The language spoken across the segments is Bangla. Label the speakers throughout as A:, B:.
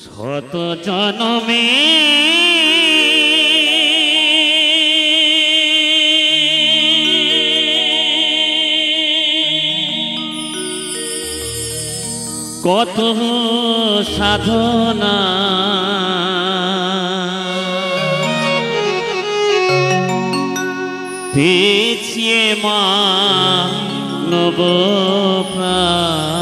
A: শত জনমে কত সাধনা পেয়েছে মানব প্রাণ।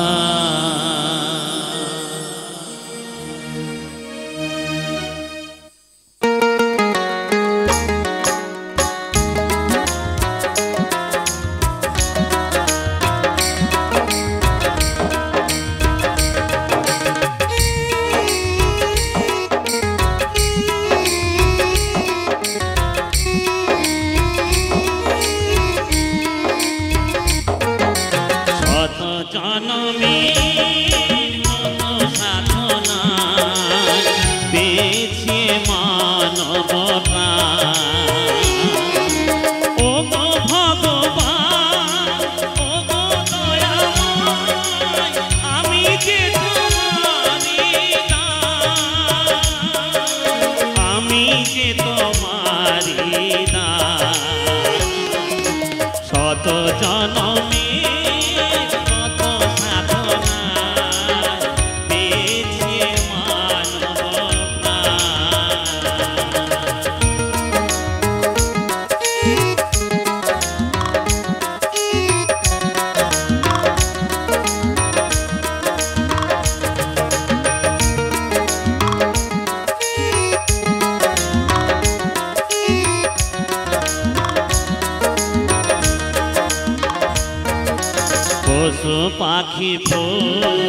A: পশু পাখি ফুল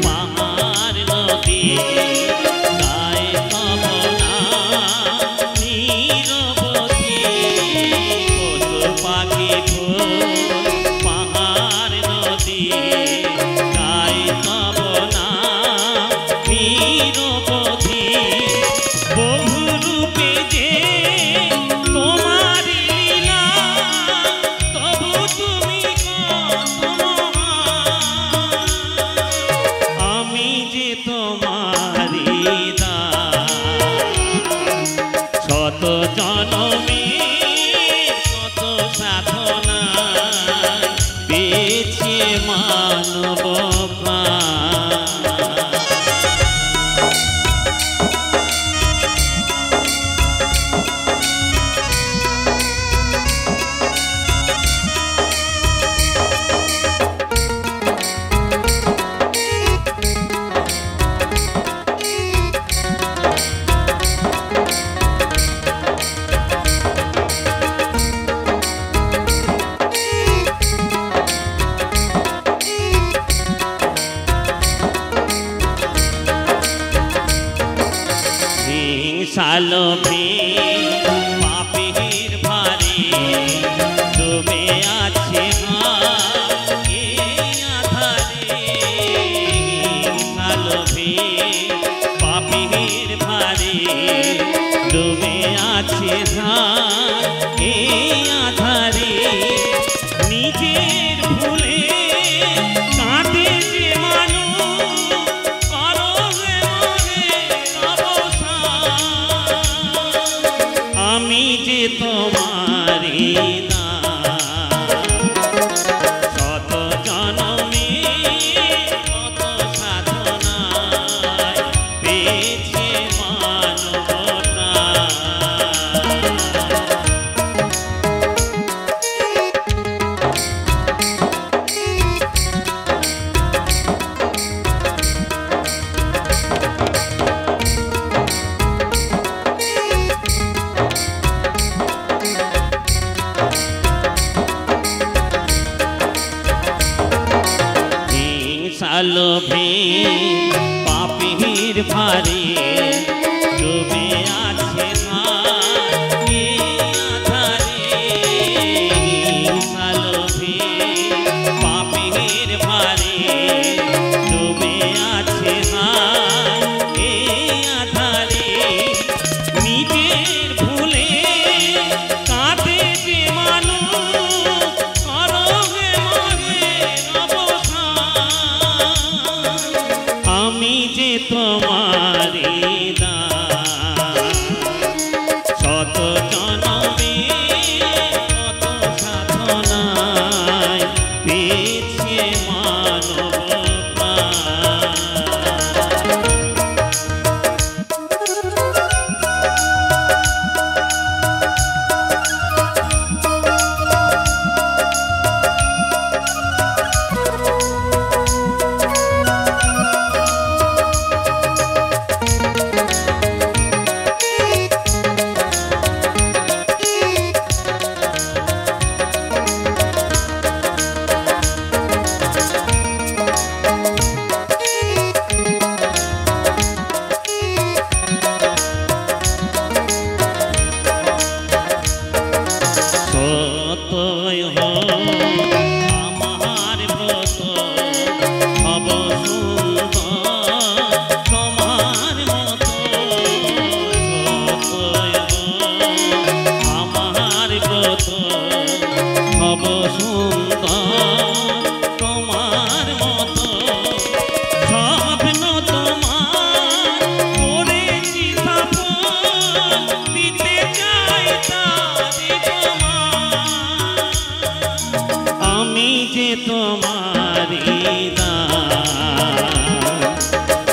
A: পাহাড় নদী গায়ে তবনা নিরবধি। পশু পাখি ফুল পাহাড় নদী গায়ে তবনা নিরবধি। বহু রূপে যে তোমার লীলা তবু তুমি শত জনমে কত সাধনা পেয়েছে মানব প্রাণ। সালোভে পাপের ভারে ডুবে আছে আধারে। সালোভে পাপের ভারে ডুবে আছে আধারে। নিজের ভুলে কাঁদে যে মানুষ আমি যে তোমারি শত জনমে কত সাধনায় পেয়েছে মানব প্রাণ। সালোভে পাপের ভারে ডুবে আছে আধারে। সালোভে পাপের ভারে ডুবে আছে আধারে। নিজের ভুলে কাঁদে যে মানুষ করবে মরে অবসান। আমি যে তোমার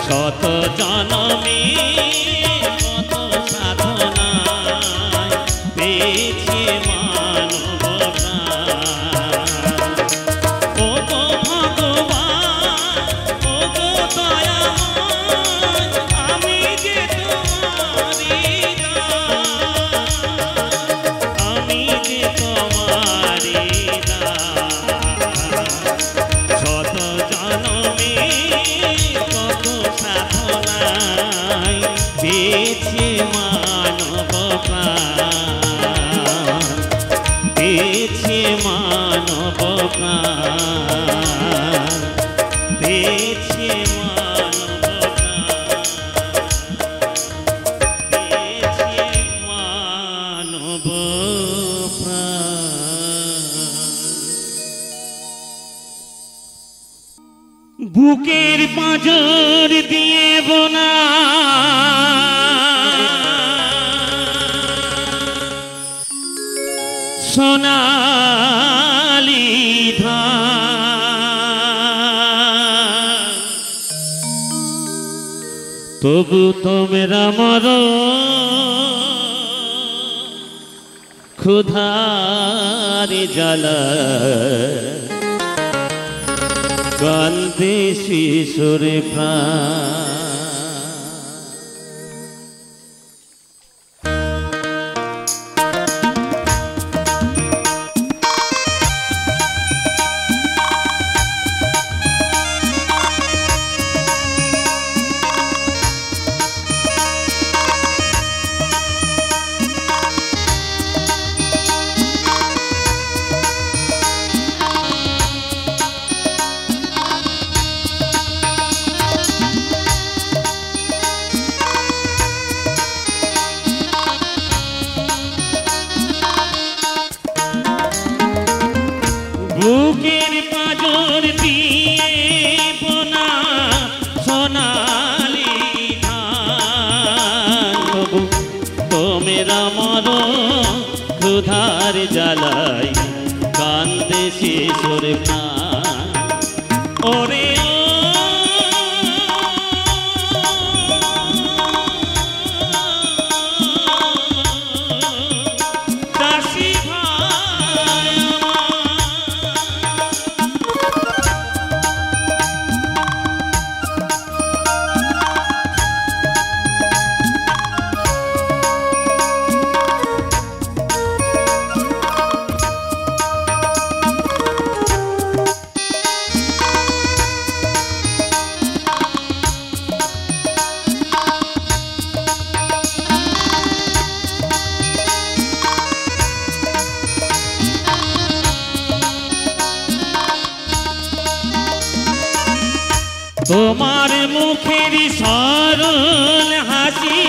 A: শত জনমে কত সাধনায় পেয়েছে মানব বুকের পাঁজর দিয়ে বোনা সোনালি ধান তবু তোমরা মর ক্ষুধার জ্বালা কান্দে শিশুরে প্রাণ বুকের পাঁজর দিয়ে বোনা সোনালি ধান তবু তোমরা মর ক্ষুধার জ্বালায় কান্দে শিশুর প্রাণ ওরে তোমার মুখের সরল হাসি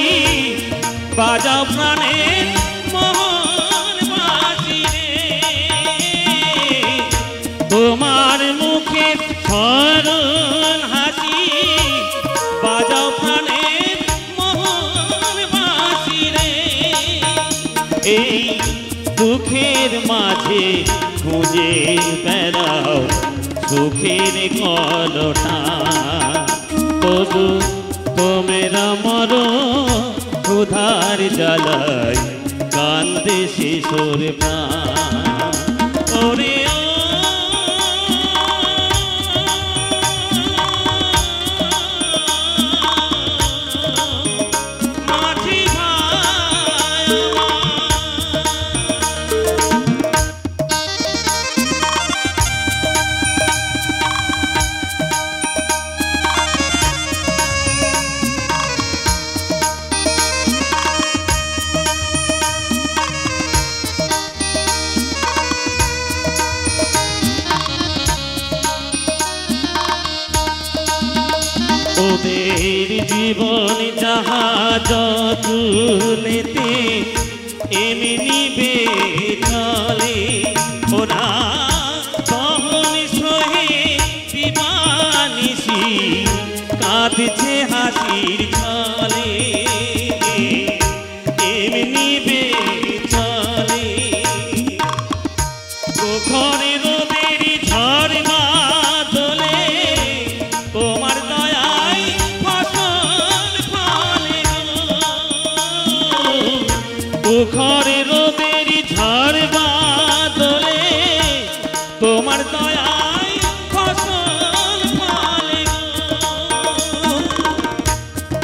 A: বাজাও প্রাণের মোহন বাসি রে তোমার মুখের সরল হাসি বাজাও প্রাণের মাঝে খুঁজে বেড়াও সুখের কলটা, তবু তোমরা মরো ক্ষুধার জ্বালায় কান্দে শিশুর প্রাণ। ওরে ওদের জীবন জাহাজ তুলেতে এমনি চলে, ওরা তখন সহে দিবানিসি কাঁদছে হাসির ছলে, এমনি চলে। প্রখরে রোদের ঝড় বাদলে তোমার দয়ায় ফসল ফলে, প্রখরে রোদের ঝড় বাদলে তোমার দয়ায় ফসল ফলে।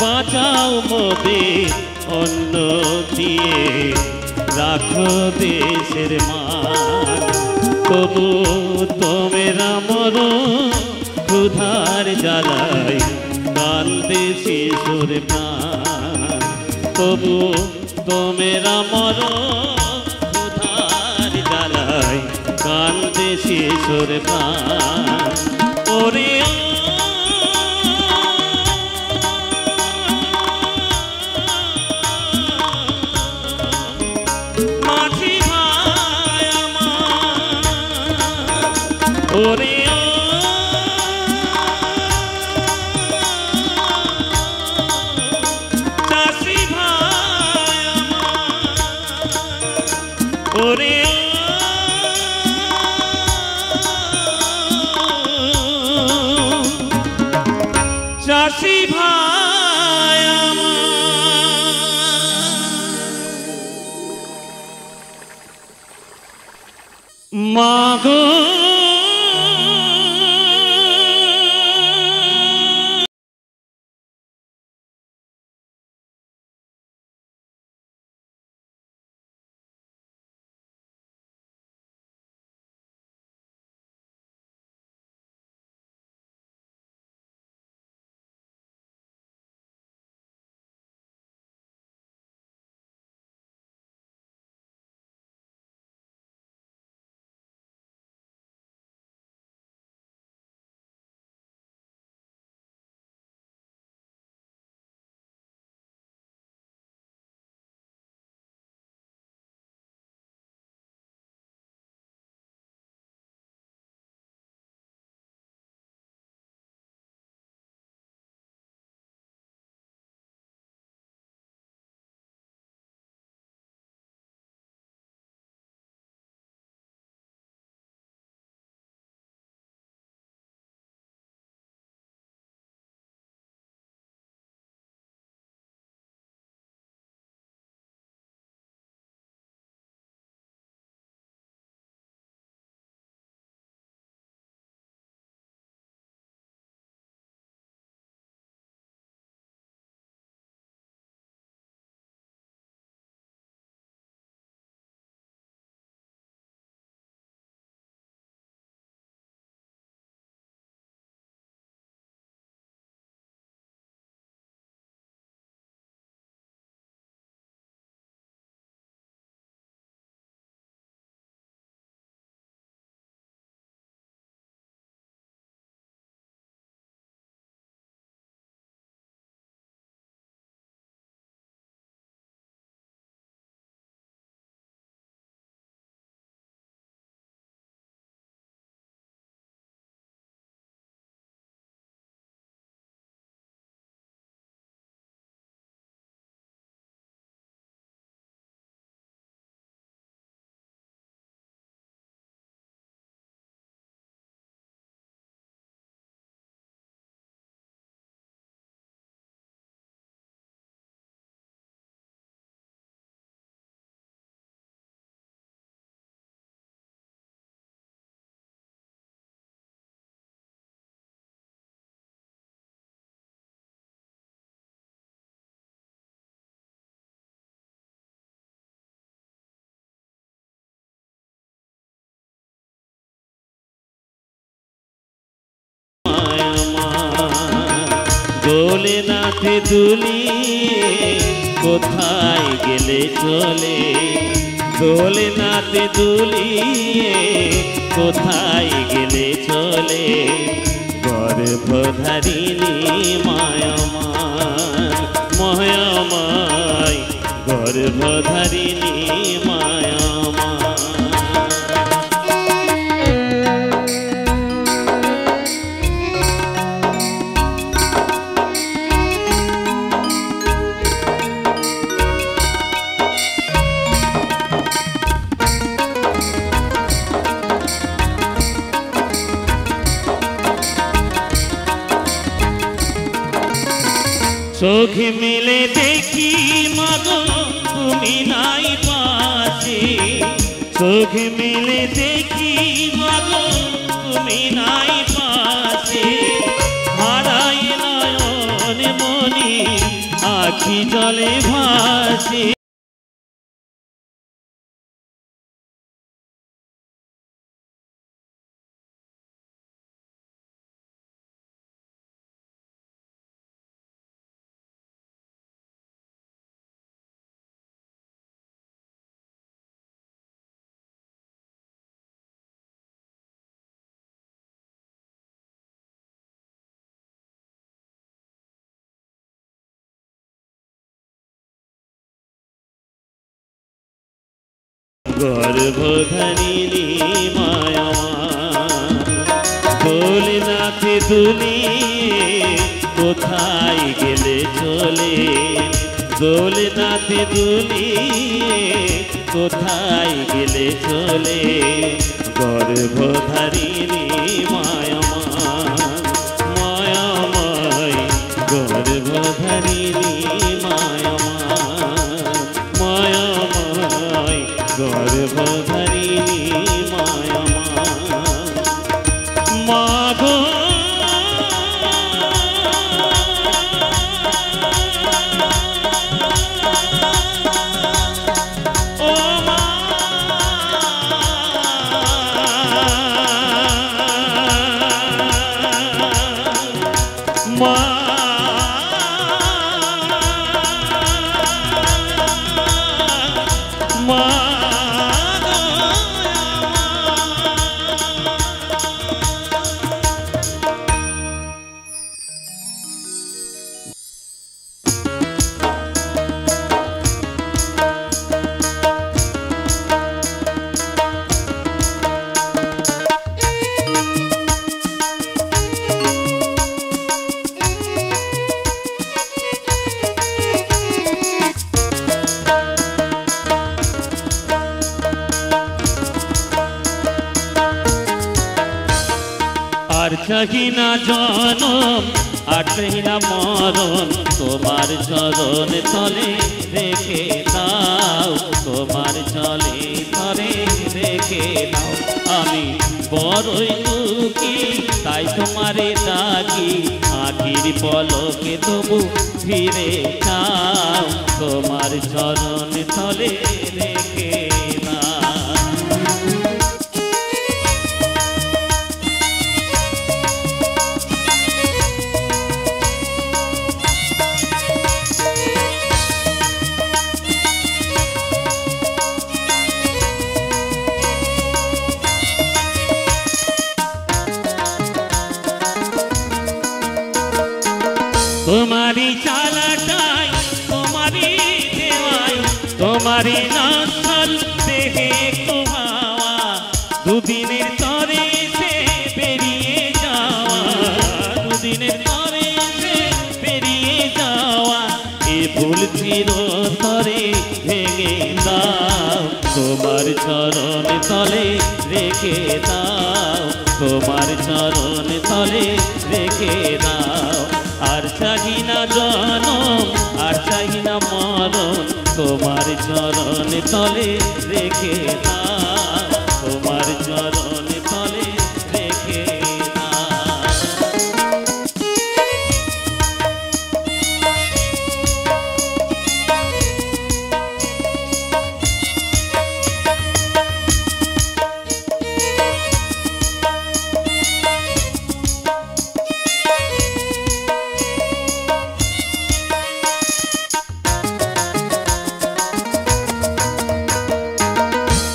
A: বাঁচাও মোদের অন্ন দিয়ে রাখো দেশের মান, তবু তোমরা মরো ক্ষুধার জ্বালায় কান্দে শিশুর প্রাণ, তবু তোমরা মরো ক্ষুধার জ্বালায় কান্দে শিশুর প্রাণ। ওরে মাঝি ভাই আমার, ওরে চাষি ভাই আমার, ওরে চাষি ভাই আমার। মাগো নাথে দুলিয়ে কোথায় গেলে চলে দোলে নাথে দুলিয়ে কোথায় গেলে চলে গর্ভধারিণী মায়ামায় মায়ামায় গর্ভধারিণী মায়ামায় চোখ মেলে দেখি মাগো তুমি নাই পাশে চোখ মেলে দেখি মাগো তুমি নাই পাশে হারাই নয়ন মনি আখি জলে ভাসে গর্ভধারিণী মায়ামায় দোলে নাথে দুলিয়ে কোথায় গেলে চলে দোলে নাথে দুলিয়ে কোথায় গেলে চলে গর্ভধারিণী মায়ামায় মায়ামায় গর্ভধারিণী মায়ামায় মায়ামায় গর্ভধারিণী মায়ামায় মাগো ও মা আর চাহি না জনম আর চাহি না মরণ তোমার চরণ তলে রেখে দাও তোমার চলে তলে রেখে দাও আমি বড়ই দুঃখী তাই তোমারে ডাকি আখির পলকে তবু ফিরে যাও তোমার চরণ তলে রেখে দাও তোমারি চালাটাই তোমারি দেওয়াই তোমারি নাচল দেখে একটু হাওয়া দুদিনের তরে সে পেরিয়ে যাওয়া দুদিনের তরে সে পেরিয়ে যাওয়া এ ভুল চিরতরে ভেঙে দাও তোমার চরণ তলে রেখে দাও তোমার চরণ তলে রেখে দাও আর চাহি না জনম আর চাহি না মরণ তোমার চরণ তলে রেখে দাও তোমার চরণ তলে রেখে দাও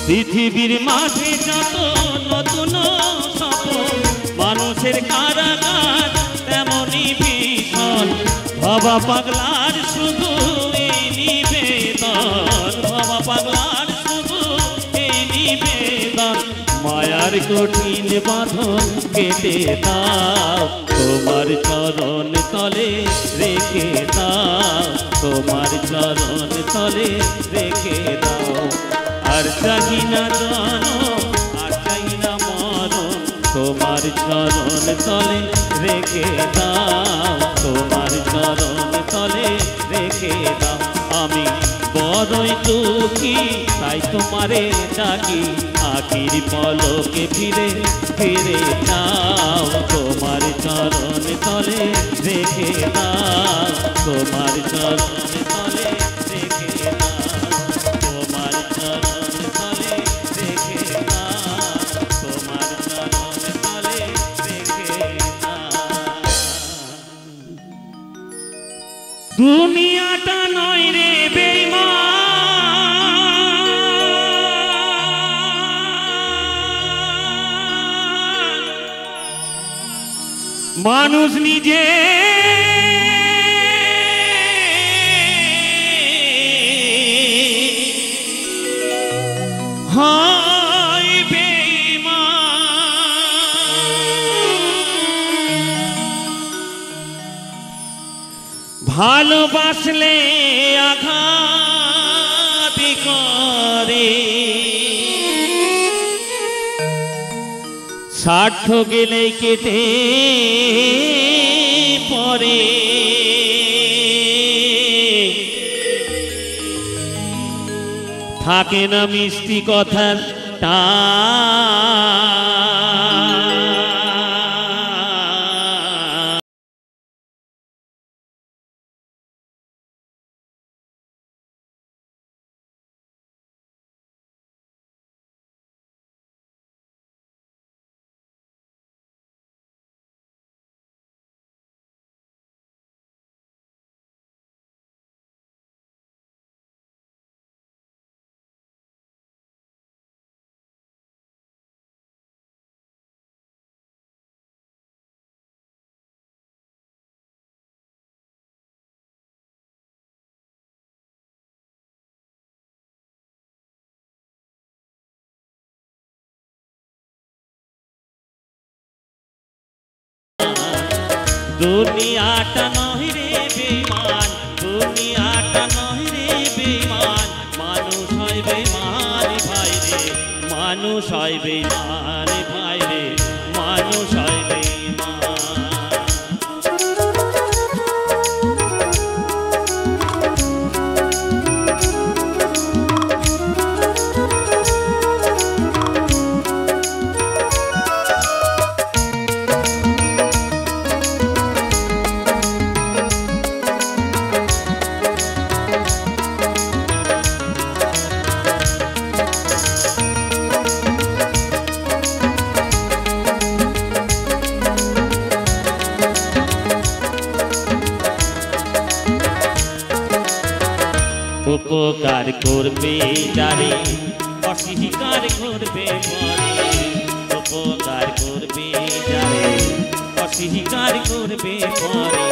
A: পৃথিবীর মাঝে যত নতুন স্বপন, মানুষের কারাগার তেমনই ভীষণ। ভবা পাগলার শুধু এই নিবেদন, ভবা পাগলার শুধু এই নিবেদন। মায়ার কঠিন বাঁধন কেটে দাও, তোমার চরণ তলে রেখে দাও, তোমার চরণ তলে রেখে দাও। আর চাই না জনম, আর চাই না মরণ, তোমার চরণ তলে রেখে দাও, তোমার চরণ তলে রেখে দাও। আমি বড়ই দুঃখী তাই তোমারে ডাকি, আখির পলকে ফিরে ফিরে যাও, তোমার চরণ তলে রেখে দাও, তোমার চরণ তলে রেখে দাও, তোমার চরণ তলে রেখে দাও, তোমার চরণ তলে রেখে দাও। দুনিয়াটা নয় রে বেঈমান, মানুষ নিজে হয় বেঈমান। ভালোবাসলে আঘাত করে, স্বার্থ গেলে কেটে পরে। থাকে না মিষ্টি কথার টান, দুনিয়াটা নয় রে বেঈমান, দুনিয়াটা নয় রে বেঈমান। মানুষ হয় বেঈমান ভাই রে, মানুষ হয় বেঈমান ভাই রে, মানুষ হয় বেঈমান। উপকার করবে যারে, অস্বীকার করবে পরে। উপকার করবে যারে, অস্বীকার করবে পরে।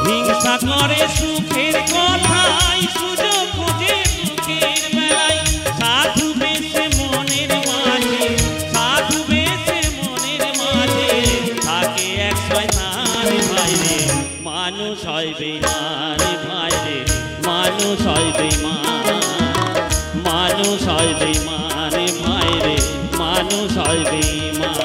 A: হিংসা করে সুখের কথায়, সুযোগ খোঁজে সুখের বেলায়। সাধু বেশে মনের মাঝে, সাধু বেশে মনের মাঝে থাকে এক শয়তান ভাই রে, মানুষ হয় বেঈমান ভাই রে, মানুষ হয় বেঈমান, মানুষ হয় বেঈমান ভাই রে, মানুষ হয় বেঈমান।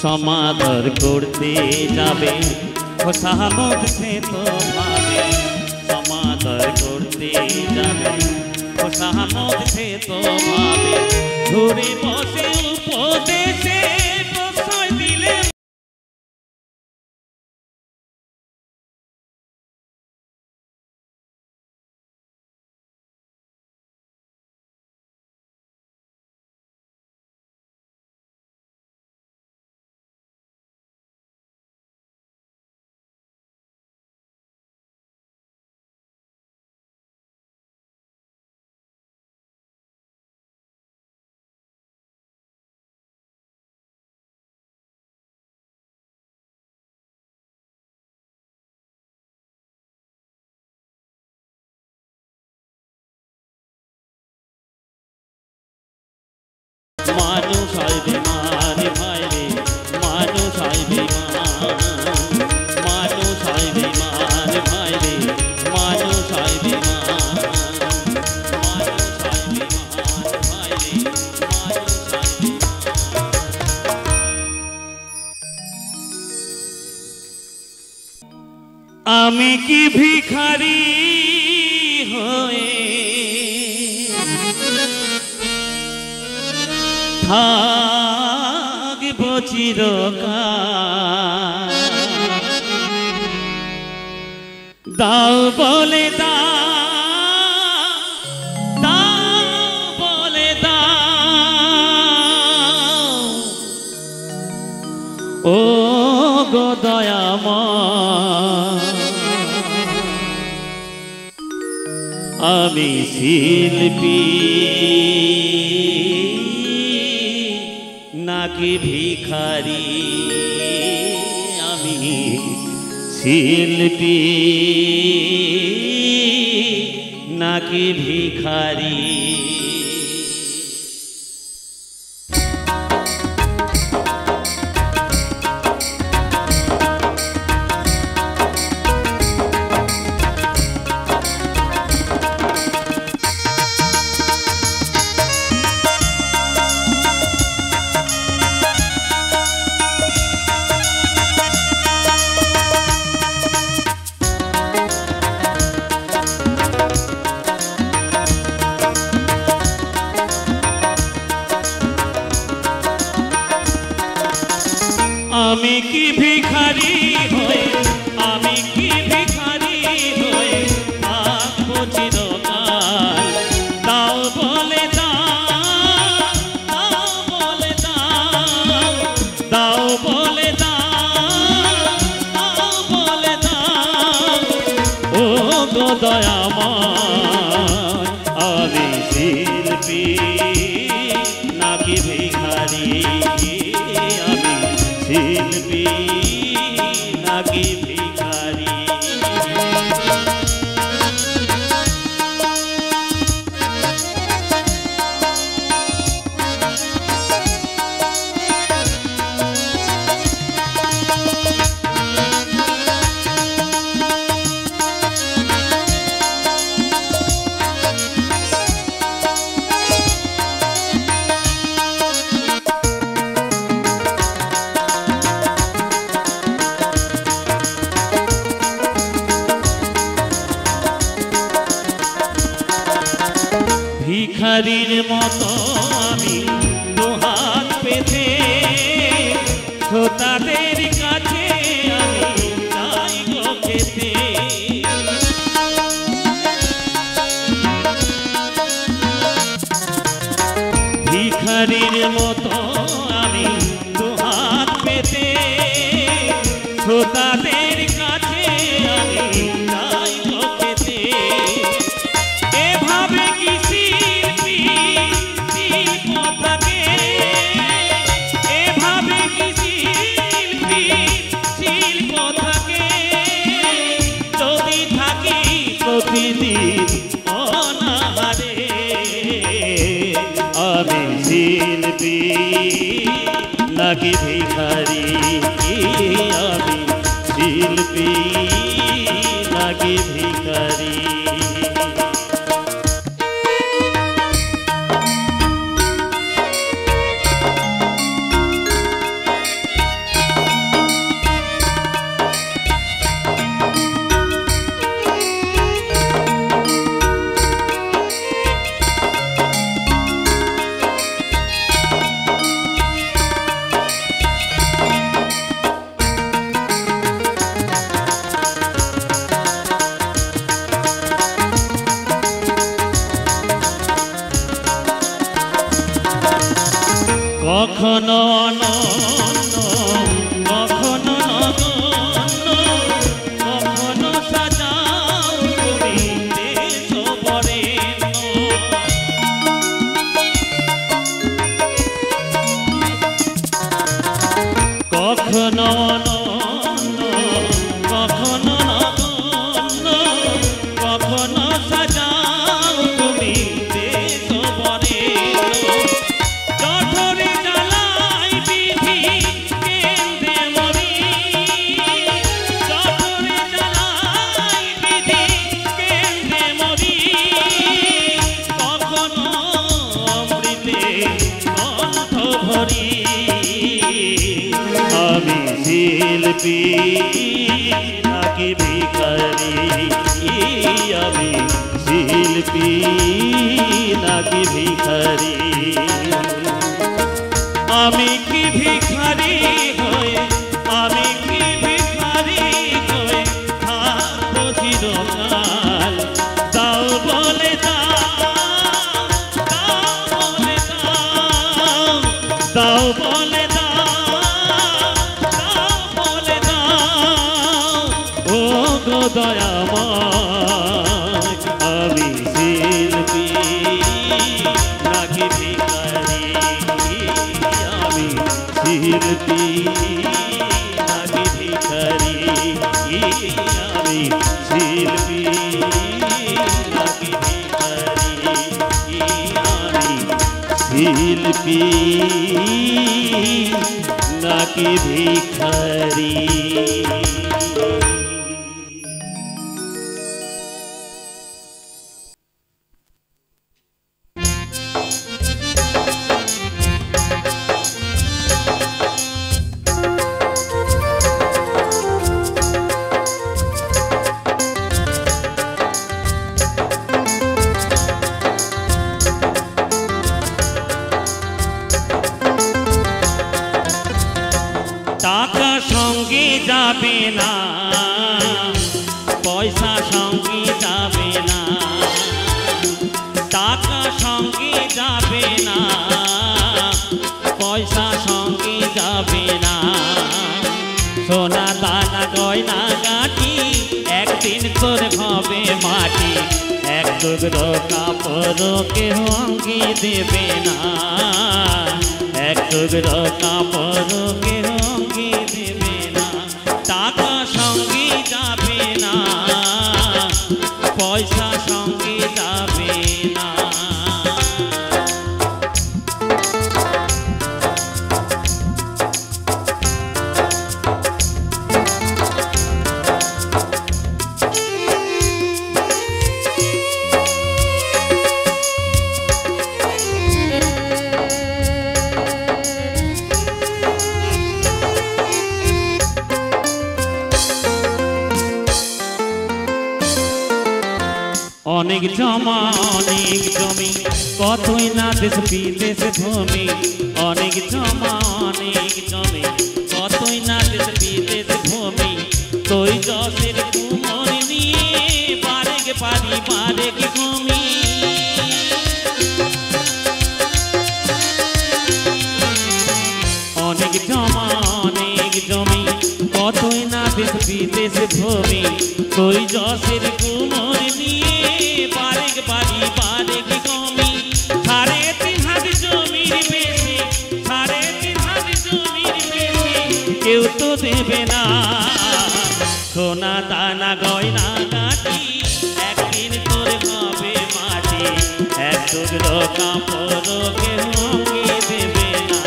A: সমাদর করতে যাবে খোসামত সে তো ভাবে সমাদর করতে যাবে খোসামত সে তো ভাবে ঘুরে বসে উপদেশে প্রশ্রয় দিলে মানুষ হয় বেমান ভাই রে মানুষ হয় বেমান মানুষ হয় বেমান ভাই রে মানুষ হয় বেমান মানুষ হয় বেমান ভাই রে মানুষ হয় বেমান আমি কি ভিখারি হয়ে থাকব চিরকাল দাও বলে দাও বলে দাও ও গো দয়াময় আমি শিল্পী নাকি ভিখারি আমি শিল্পী নাকি ভিখারি আমি কি ভিখারি হয়ে আমি কি ভিখারি হয়ে থাকবো চিরকাল দাও বলে দাও দাও বলে দাও দাও বলে দাও বলে দাও ও গো দয়াময় আমি শিল্পী নাকি ভিখারি শিল্পী নাকি ভিখারি ভিখারির মতো আমি দুহাত পেতে শ্রোতাদের কাছে আমি চাই গো খেতে ভিখারির মতো আমি দুহাত পেতে শ্রোতাদের কাছে আমি চাই গো খেতে এভাবে কি প্রতিদিন অনাহারে আমি শিল্পী নাকি ভিখারি আমি শিল্পী নাকি ভিখারি অনন্য কখনো নগণ্য কখনো সাজাও তুমি দেশ বরেণ্য কখনো অনন্য কখনো নগণ্য কখনো সাজাও তুমি দেশ বরেণ্য জঠরে জ্বালাই বিধি কেন্দ্রে মরি জঠরে জ্বালাই বিধি কেন্দ্রে মরি কখনো অমৃতে কণ্ঠ ভরি আমি শিল্পী নাকি ভিখারি আমি শিল্পী নাকি ভিখারি আমি কি ভিখারি হয়ে আমি কি ভিখারি হয়ে থাকবো চিরকাল দাও বলে দাও বলে দাও দাও বলে দয়াময় আমি শিল্পী নাকি ভিখারি আমি শিল্পী নাকি ভিখারি আমি শিল্পী নাকি ভিখারি আমি শিল্পী নাকি ভিখারি টাকা সঙ্গে যাবে না পয়সা সঙ্গে যাবে না টাকা সঙ্গে যাবে না পয়সা সঙ্গে যাবে না সোনা দানা গয়না গাঁটি একদিন তোর হবে মাটি এক টুকরো কাপড় কেউ অঙ্গে দেবে না এক টুকরো কাপড় কেউ অঙ্গে দেবে না টাকা সঙ্গে যাবে না পয়সা সঙ্গে যাবে না অনেক জমা অনেক জমি কতই না দেশ বিদেশ ভূমি অনেক জমা অনেক জমি কতই না দেশ বিদেশ ভূমি তুই যশের কুমোর নিয়ে বারেক পারি বারেক ঘুমি অনেক জমা অনেক জমি কতই না দেশ বিদেশ ভূমি তুই যশের কুমোর নিয়ে বারেক বাড়ি বারেক কমি 3.5 হাত জমির বেশি 3.5 হাত জমির বেশি কেউ তো দেবে না সোনা দানা গয়না গাঁটি একদিন তোর হবে মাটি এক টুকরো কাপড় কেউ অঙ্গে দেবে না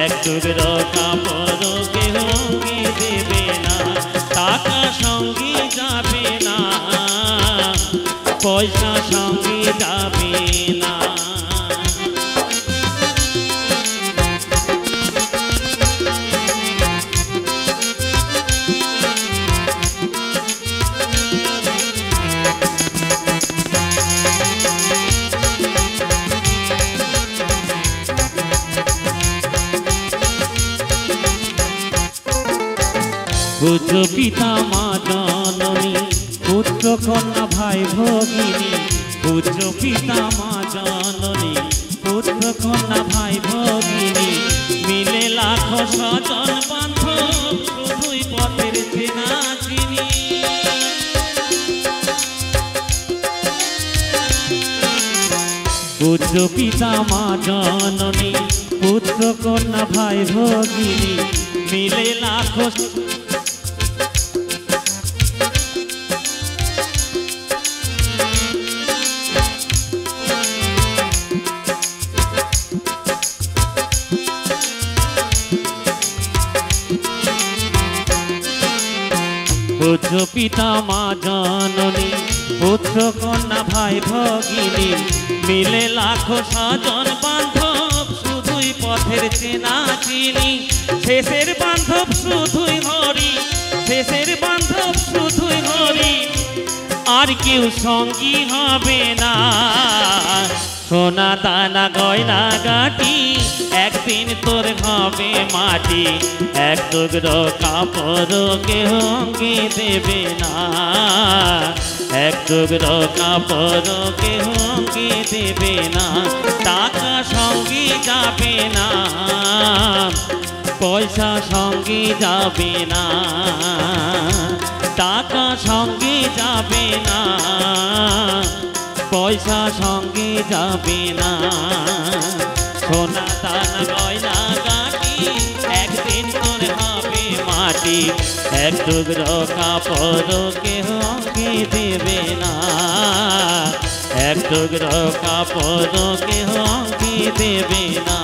A: এক টুকরো কাপড় কেউ অঙ্গে দেবে না টাকা সঙ্গে যাবে না পয়সা সঙ্গে যাবে না পুত্র পিতা মা জননী পুত্র কন্যা ভাই ভগিনী পুত্র পিতা মা জননী পুত্র কন্যা ভাই ভগিনী মিলে লাখো স্বজন বান্ধব শুধুই পথের চেনা চিনি পুত্র পিতা মা জননী পুত্র কন্যা ভাই ভগিনী মিলে লাখো পুত্র পিতা মা জননী পুত্র কন্যা ভাই ভগিনী মিলে লাখো স্বজন বান্ধব শুধুই পথের চেনা চিনি শেষের বান্ধব শুধুই হরি শেষের বান্ধব শুধুই হরি আর কেউ সঙ্গী হবে না সোনা দানা গয়না গাটি একদিন তোর হবে মাটি এক টুকরো কাপড় কেহ অঙ্গে দেবে না এক টুকরো কাপড় কেহ অঙ্গে দেবে না টাকা সঙ্গে যাবে না পয়সা সঙ্গে যাবে না টাকা সঙ্গে যাবে না পয়সা সঙ্গে যাবে না সোনা দানা গয়না গাটি একদিন তোর হবে মাটি এক টুকরো কাপড় কেহ অঙ্গে দেবে না এক টুকরো কাপড় কেহ অঙ্গে দেবে না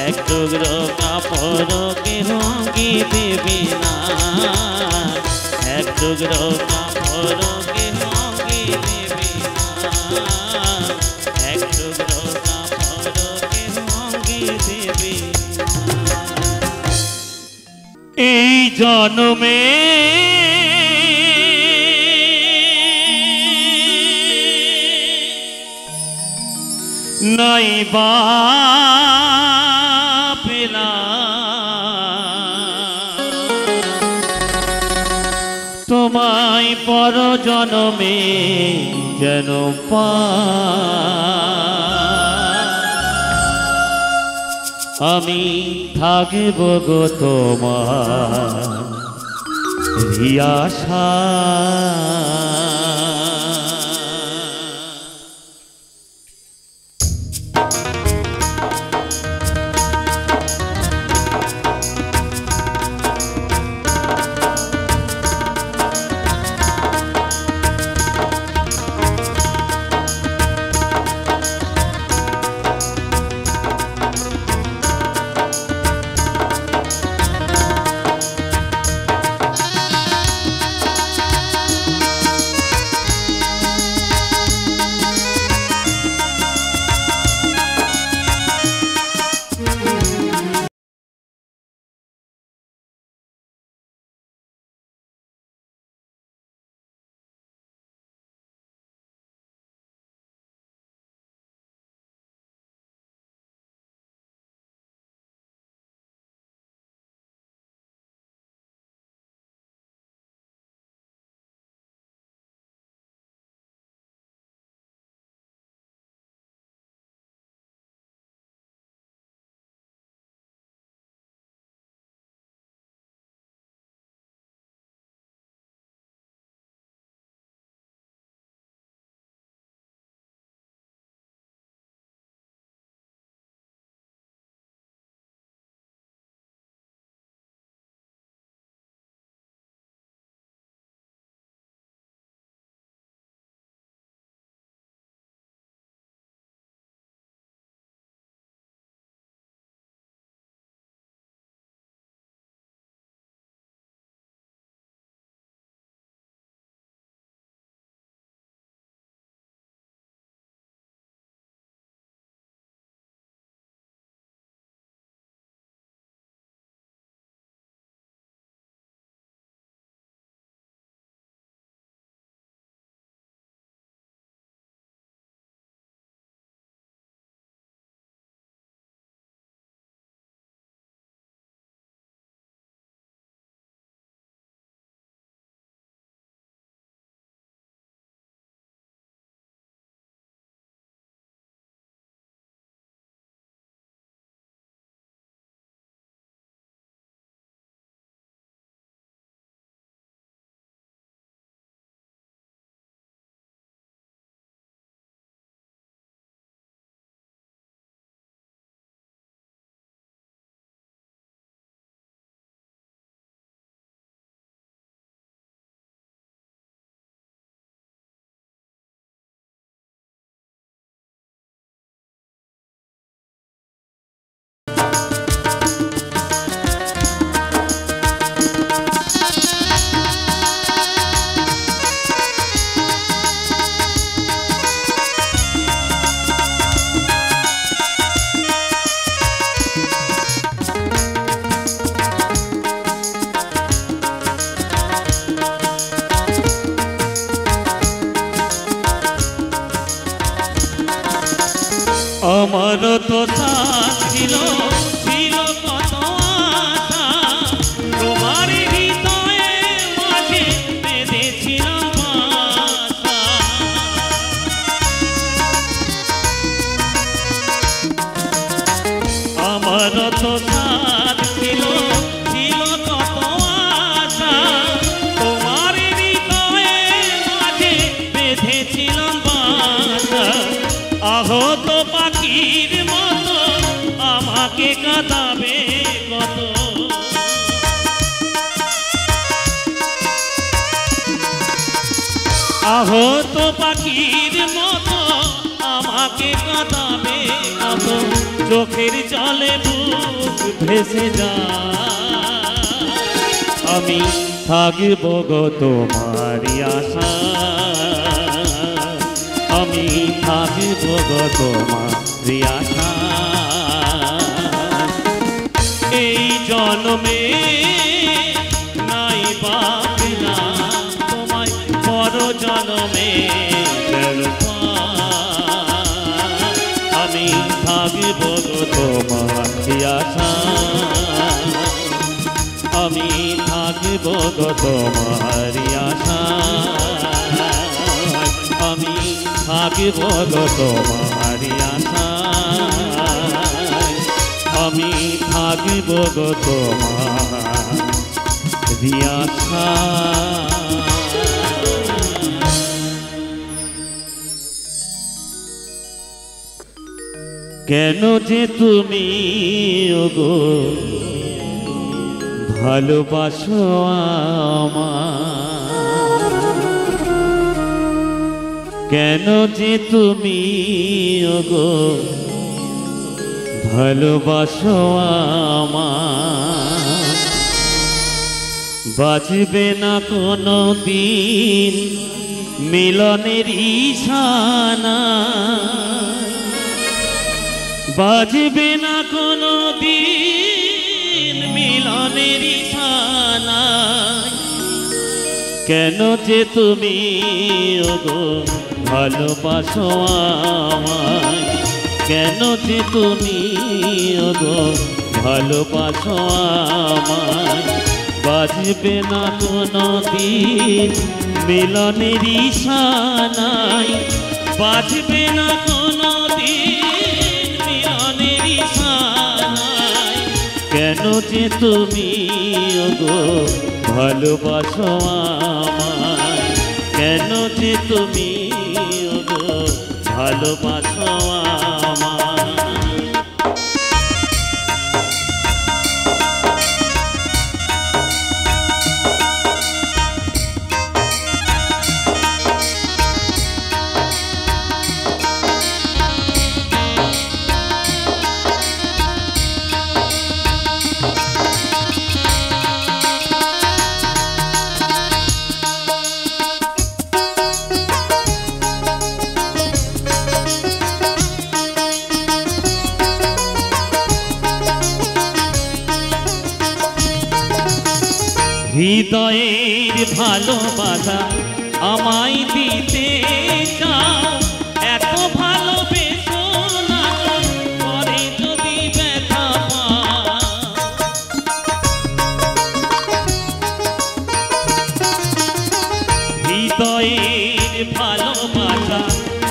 A: এক টুকরো কাপড় কেহ অঙ্গে দেবে না এক টুকরো কাপড় কেহ অঙ্গে দেবে না এক টুকরো কাপড় কেহ অঙ্গে দেবে এই জন্মে নাই বা তোমায় পর জনমে যেন আমি থাকব গো তোমার আশা ছিল ছিল কত আশা তোমার হৃদয়ে মাঝে বেঁধেছিলাম বাসা আমার তো সাথ ছিল ছিল কত আশা তোমার হৃদয়ে মাঝে বেঁধেছিলাম বাসা আহত পাখির মতো আমাকে কাঁদাবে কত আহত পাখির মতো আমাকে কাঁদাবে কত চোখের জলে বুক ভেসে যায় আমি থাকব গো তোমারই আশা আমি থাকব গো তোমারই আশা এই জন্মে নাই পাপিলাম তোমায় পর জন্মে আমি থাকব গো তোমারই আশা আমি থাকব গো তোমারই আশা আমি থাকব গো তোমারই আশা আমি থাকব গো তোমারই আশা কেন যে তুমি ওগো ভালোবাসো আমায় কেন যে তুমি ওগো ভালোবাসো আমায় বাজবে না কোনো দিন মিলনের ইশানা বাজবে না কোনো দিন মিলনের ইশানা কেন যে তুমি ওগো ভালোবাসো আমায় কেন যে তুমি ওগো ভালোবাসো আমায় বাজবে না কোনো দিন মিলনের ইশানায় বাজবে না কোনো দিন মিলনের ইশানায় কেন যে তুমি ওগো ভালোবাসো আমায় কেন যে তুমি ওগো ভালোবাসো আমায় হৃদয়ের ভালোবাসা আমায় দিতে চাও এত ভালোবেসো না পরে যদি ব্যথা পাও হৃদয়ের ভালোবাসা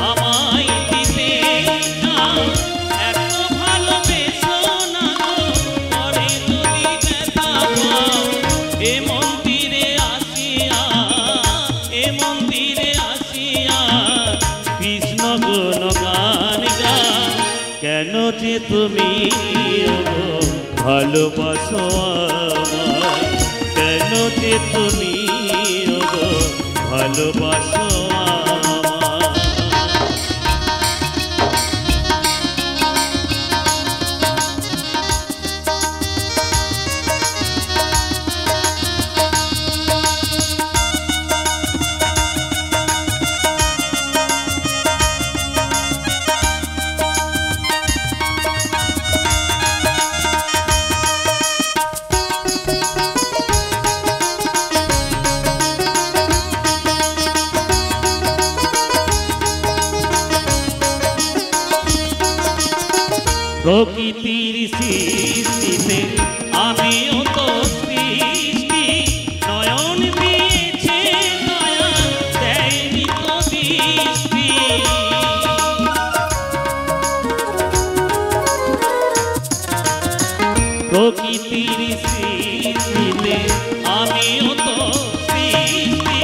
A: আমায় দিতে চাও এত ভালোবেসো না পরে যদি ব্যথা পাও এ মন্দিরে আসিয়া কৃষ্ণ গুণগান গাও কেন যে তুমি ভালোবাসো আমায় কেন যে তুমি ভালোবাসো সৃষ্টিতে আমিও তো সৃষ্টি নয়ন দিয়েছে দয়া দেয়নি তো দৃষ্টি প্রকৃতির সৃষ্টিতে আমিও তো সৃষ্টি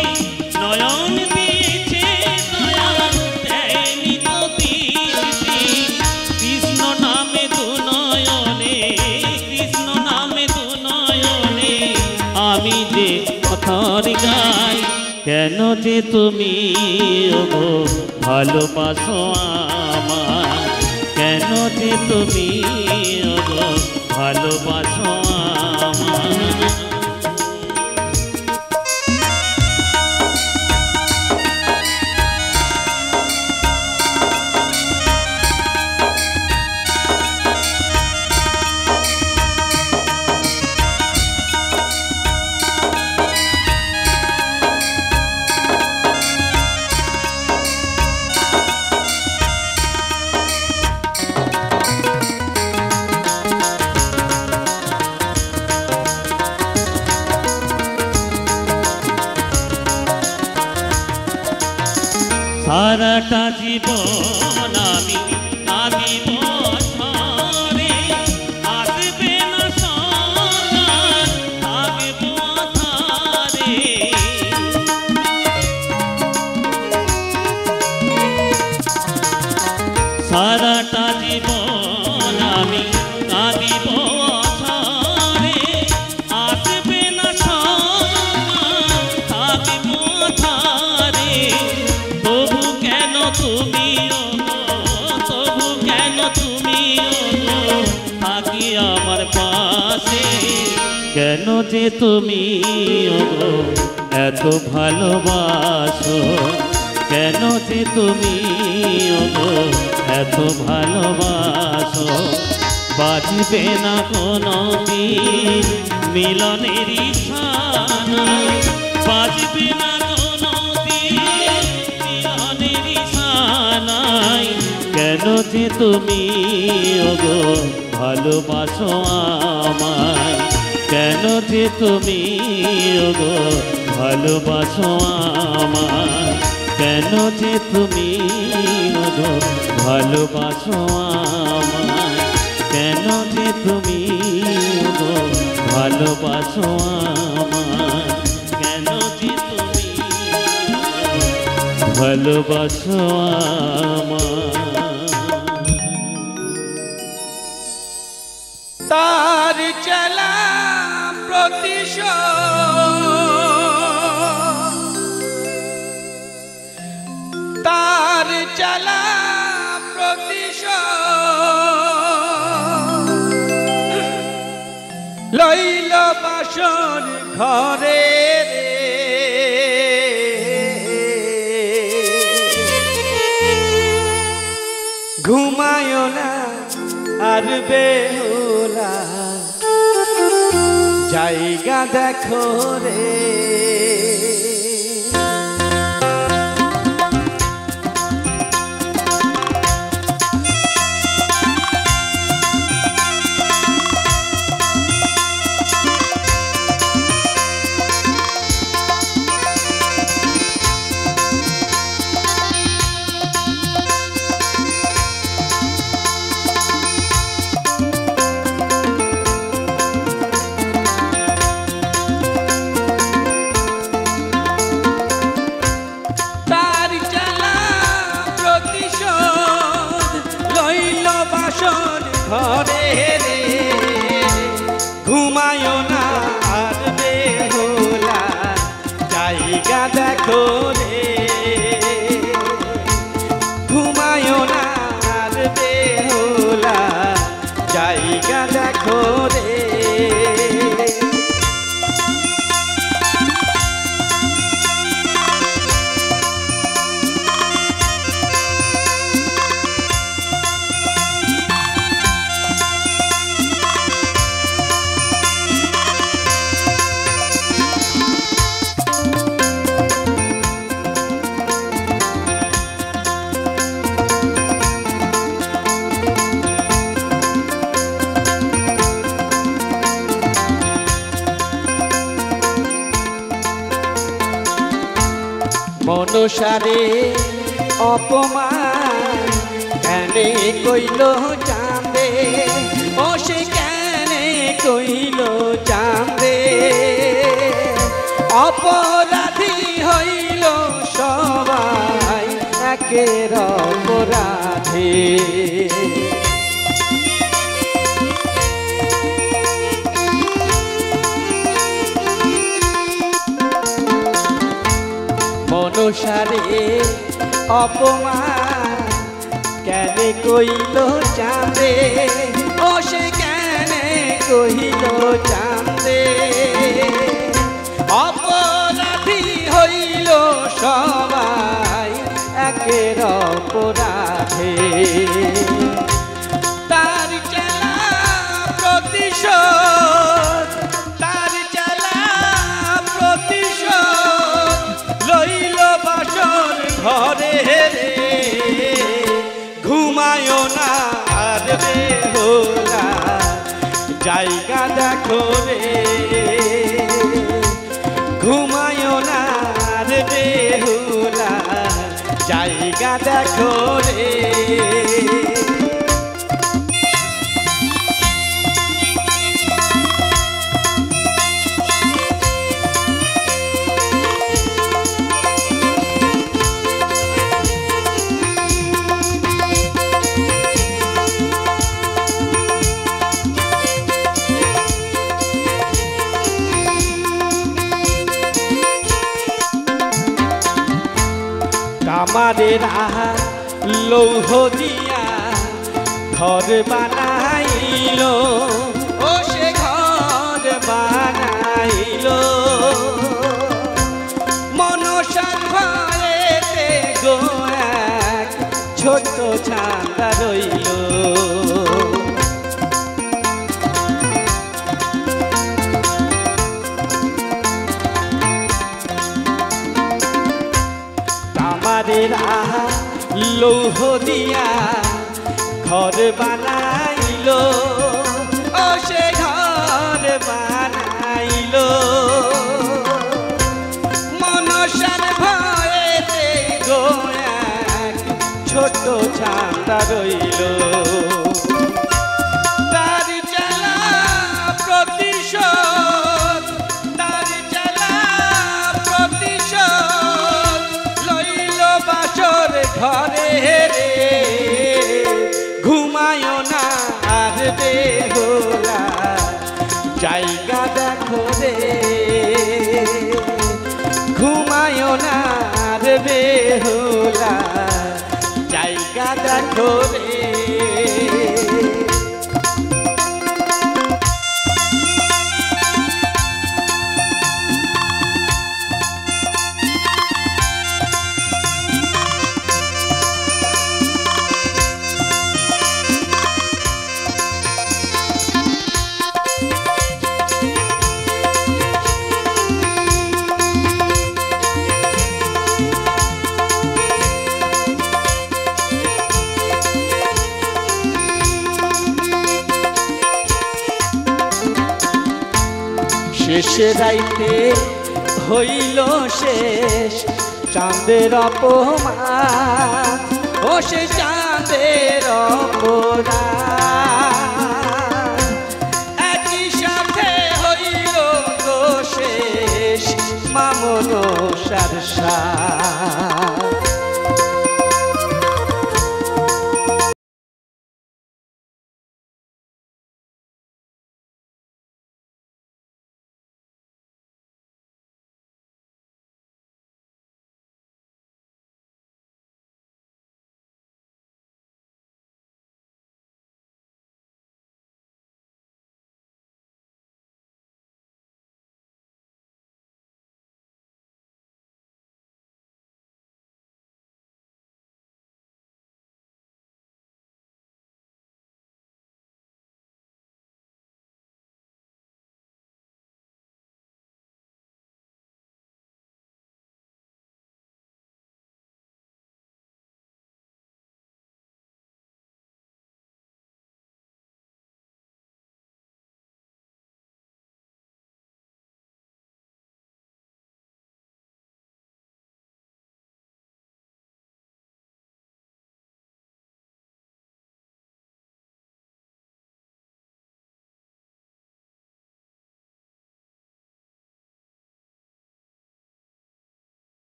A: নয়ন দিয়েছে দয়া দেয়নি তো দৃষ্টি কৃষ্ণ নামে দু নয়নে কৃষ্ণ নামে দু নয়নে আমি যে কথার গাই কেন যে তুমি ওগো ভালোবাসো আমায় কেন যে তুমি ওগো ভালোবাসো আমায় সারাটা জীবন আমি কাঁদিব ঝরে আসবে না সন্তান থাকব আধারে সারাটা জীবন আমি কাঁদিব ঝরে আসবে না সন্তান থাকব আধারে তবু কেন তুমি তবু কেন তুমি থাকি আমার পাশে কেন যে তুমি এত ভালোবাসো কেন যে তুমি এত ভালোবাসো বাজবে না কোনো দিন মিলনের ইশানা বাজবে না কোনো দিন মিলনের ইশানায় কেন যে তুমি ওগো ভালোবাসো আমায় কেন যে তুমি ওগো ভালোবাসো আমায় কেন যে তুমি ওগো ভালোবাসো আমায় কেন যে তুমি ওগো ভালোবাসো আমায় কেন যে তুমি ভালোবাসো আমায়
B: তার চলা প্রতিশোধ তার চলা প্রতিশোধ লইল বাসর ঘরে রে ঘুমায় না আর বেহুলা জায়গা দেখো রে ঘরে রে ঘুমায় না আর বেহুলা জায়গা দেখো রে ঘুমায় না আর বেহুলা জায়গা দেখো রে মনসারে অপমান কেনে কইল চাঁদে, ও সে কেনে কইল চাঁদে, অপরাধী হইল সবাই একের অপরাধে। মনসারে অপমান কেনে কইল চাঁদে, ও সে কেনে কইল চাঁদে, অপরাধী হইল সবাই একের অপরাধে। তার চালা প্রতিশোধ, তার চালা প্রতিশোধ লইল বাসর ঘরে রে, ঘুমায় না আর বেহুলা জায়গা দেখো রে, ঘুমায় না আর বেহুলা জায়গা দেখো রে। কামারের লৌহ দিয়া ঘর বানাইল, ও সে ঘর বানাইল, মনসার ঘরেতে গো এক ছোট ছান্দা রইল, কামারের লৌহ দিয়া ঘর বানাইল, ও সে ঘর বানাইল, মনসার ভয়েতে গো এক ছোট ছান্দা রইল। তার চালা প্রতিশোধ, তার চালা প্রতিশোধ লইল বাসর ঘরে রে, ঘুমায় না আর বেহুলা জায়গা দেখো রে, ঘুমায় না আর বেহুলা জায়গা দেখো রে। শেষে রাইতে হইল শেষ চাঁদের অপমান, ও সে চাঁদের অপমান, একই সাথে হইল গো শেষ মা মনসার সাথ।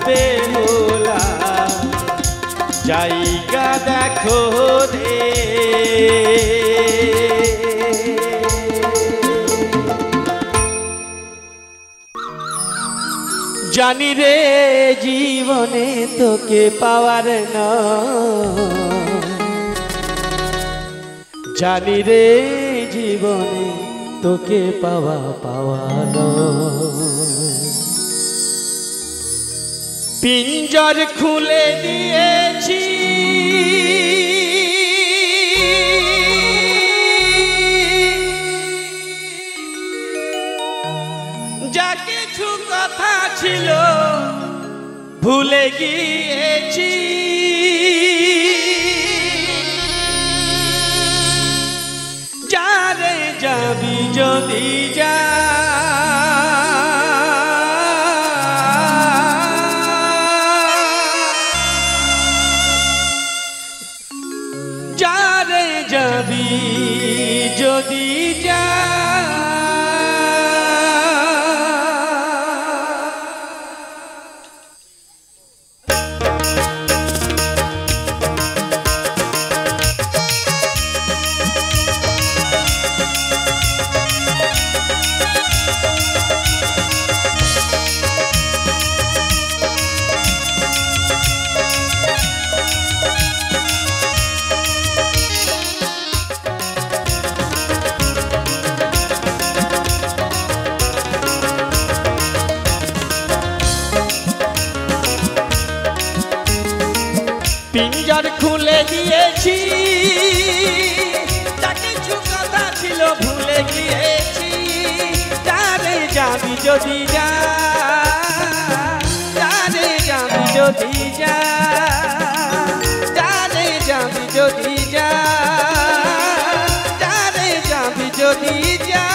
B: বেহুলা জায়গা দেখো রে। জানি রে জীবনে তোকে পাওয়ার না, জানি রে জীবনে তোকে পাওয়ানো। পিঞ্জর খুলে দিয়েছি যা কিছু কথা ছিল ভুলে গিয়েছি, যারে যাবি যদি যা যারে যাবি যদি যা পিঞ্জর খুলে দিয়েছি যা কিছু কথা ছিল ভুলে গিয়েছি, যারে যাবি যদি যা, যারে যাবি যদি যা, যারে যাবি যদি যা, যারে যাবি যদি যা।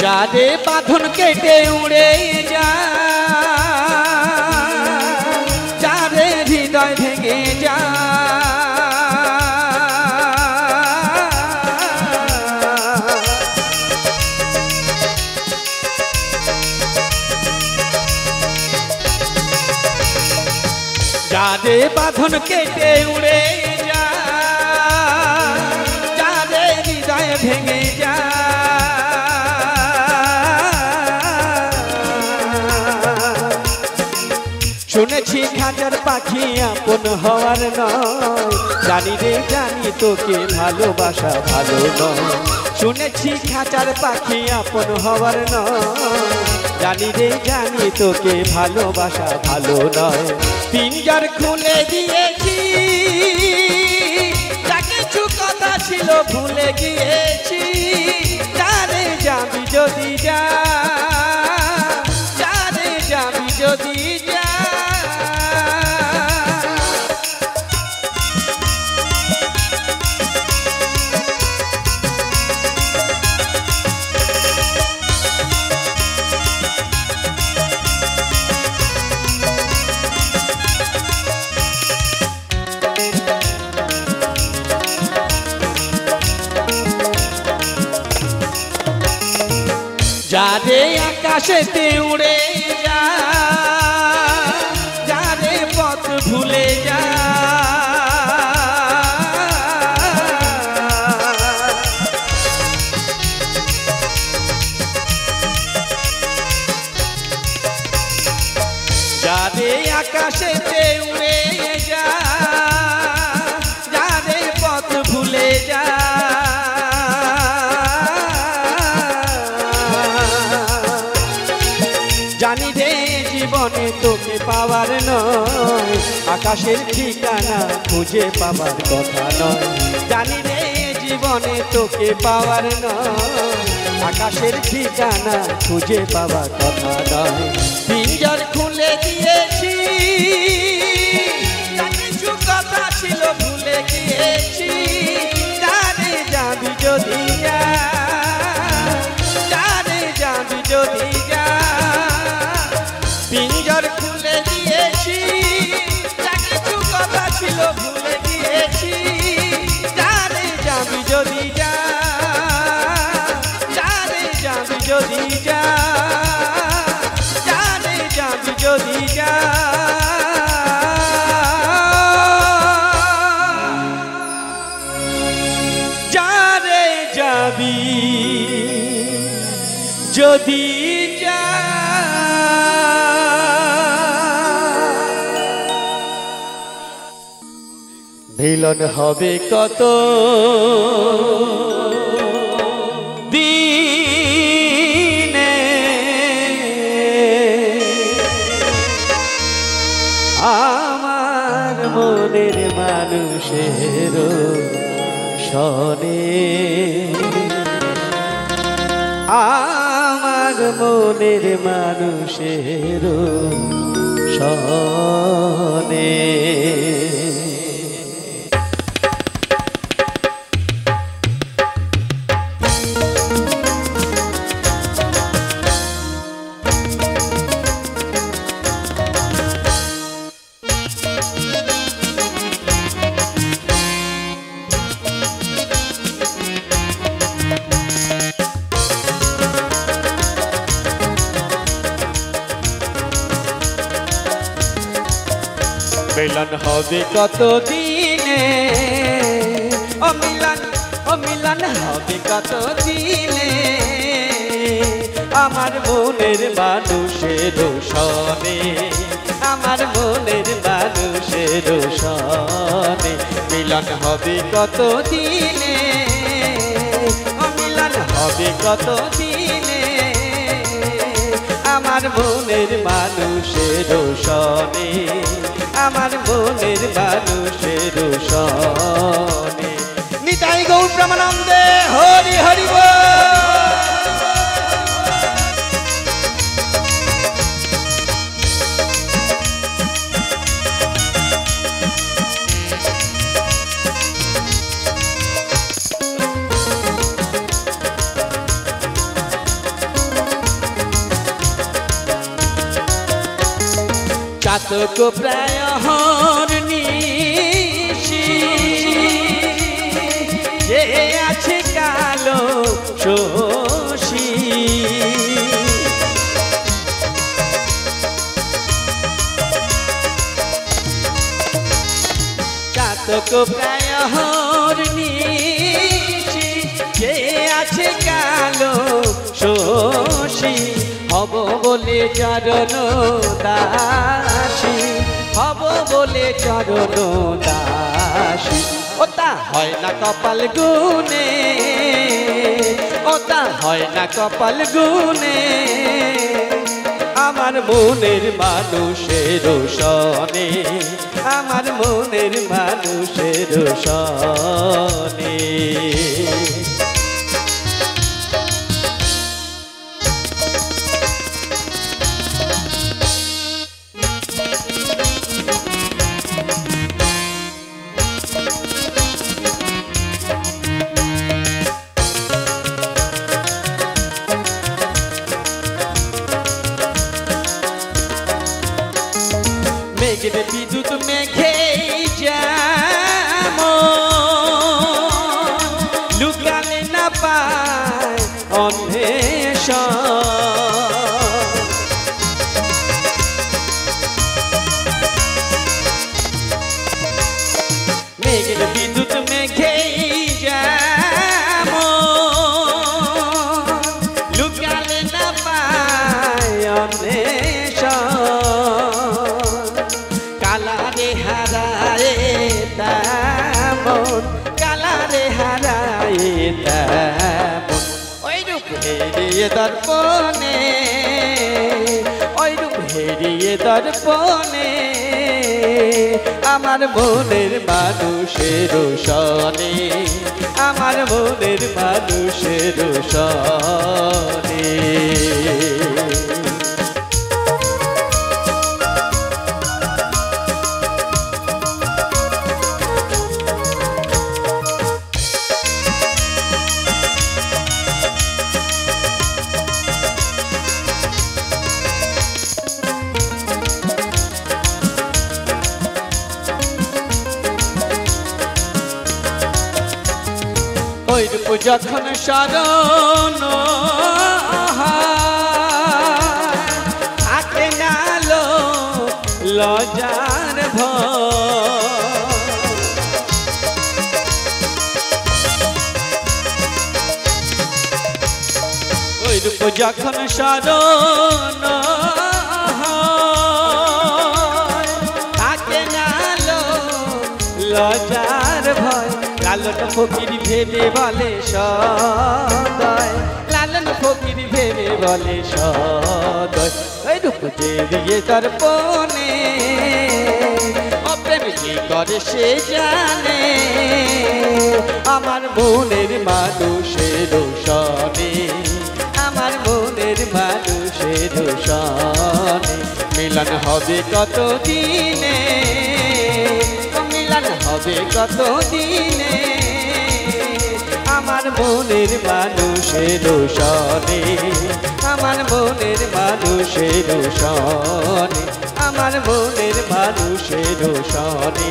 B: যারে বাঁধন কেটে উড়ে যা, যারে হৃদয় ভেঙে যা, যারে বাঁধন কেটে উড়ে যা, যারে হৃদয় ভেঙে যা। শুনেছি খাঁচার পাখি আপন হওয়ার নয়, জানি রে জানি তোকে ভালোবাসা ভালো নয়। শুনেছি খাঁচার পাখি আপন হওয়ার নয়, জানি রে জানি তোকে ভালোবাসা ভালো নয়। পিঞ্জর খুলে দিয়েছি যা কিছু কথা ছিল ভুলে গিয়েছি, যারে যাবি যদি যা, যারে যাবি যদি যা। যারে আকাশেতে উড়ে যা, যারে পথ ভুলে যা, যারে আকাশেতে উড়ে যা, যারে পথ ভুলে যা। জানি রে জীবনে তোকে পাওয়ার নয়, আকাশের ঠিকানা খুঁজে পাবার কথা নয়। জানি রে জীবনে তোকে পাওয়ার নয়, আকাশের ঠিকানা খুঁজে পাওয়া কথা নয়। পিঞ্জর খুলে দিয়েছি, যা কিছু কথা ছিল ভুলে গিয়েছি। জানে যাবি যদি যা, জানে যাবি যদি যা। পিঞ্জর খুলে দিয়েছি, যা কিছু কথা ছিল ভুলে গিয়েছি। জানে যাবি যদি যা, জানে যাবি যদি যা, জানে যাবি যদি যা। জানে যাবি যদি যা। মিলন হবে কত দিনে, আমার মনের মানুষের সনে, আমার মনের মানুষের সনে। মিলন হবে কত দিনে, ও মিলন হবে কত দিনে, আমার মনের মানুষের সনে, আমার মনের মানুষের সনে। মিলন হবে কত দিনে, ও মিলন হবে কত দিনে, আমার মনের মানুষের সনে, আমার মনের মানুষের সনে। নিতাই গৌর প্রেমানন্দে হরি হরি বল। চাতক প্রায় হরনিশি, যে আছে কালো শোষী। চাতক প্রায় হরনিশি, যে আছে কালো শোষী। হব বলে চরণ দাসী, হব বলে চরণ দাসী। ওটা হয় না কপাল গুনে, ওটা হয় না কপাল গুনে, আমার মনের মানুষের সনে, আমার মনের মানুষের সনে। মেঘের বিদ্যুৎ মেঘে যেমন লুকালে না পায় অন্বেষণ। মেঘের বিদ্যুৎ মেঘে যেমন লুকালে না পায় অন্বেষণ। কালারে হারায় তেমন, কালারে হারায় তেমন, ওই রূপ হেরিয়ে দর্পণে, ওই রূপ হেরিয়ে দর্পণে, আমার মনের মানুষের সনে, আমার মনের মানুষের সনে। ওই রূপ যখন স্মরণ থাকে না লজ্জার ভয়, ওই রূপ যখন স্মরণ থাকে না লজ্জার ভয়। লালন ফকির ভেবে বলে সদয়, লালন ফকির ভেবে বলে সদয়। ওই রূপ দিয়ে দর্পণে অপ্রেম কি করে সে জানে, আমার মনের মানুষের সনে, আমার মনের মানুষের সনে। মিলন হবে কত দিনে, মিলন হবে কত দিনে, আমার মনের মানুষের সনে, আমার মনের মানুষের সনে, আমার মনের মানুষের সনে,